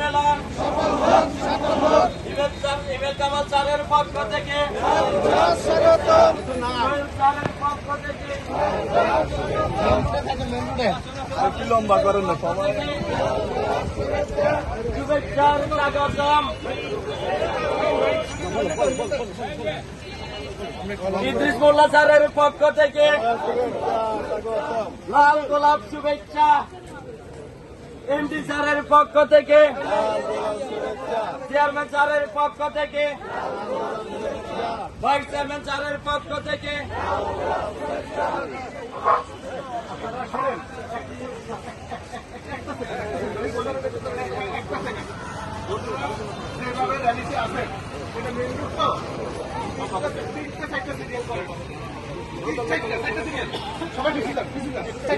সম্মেলন ইমেল কামাল স্যারের পক্ষ থেকে স্যারের পক্ষ থেকে লম্বা করেন না সবাই শুভেচ্ছার স্বাগতম। ইদ্রিস মোল্লা স্যারের পক্ষ থেকে লাল গোলাপ শুভেচ্ছা। এমডি স্যারের পক্ষ থেকে, চেয়ারম্যান স্যারের পক্ষ থেকে, ভাইস চেয়ারম্যান স্যারের পক্ষ থেকে সবাই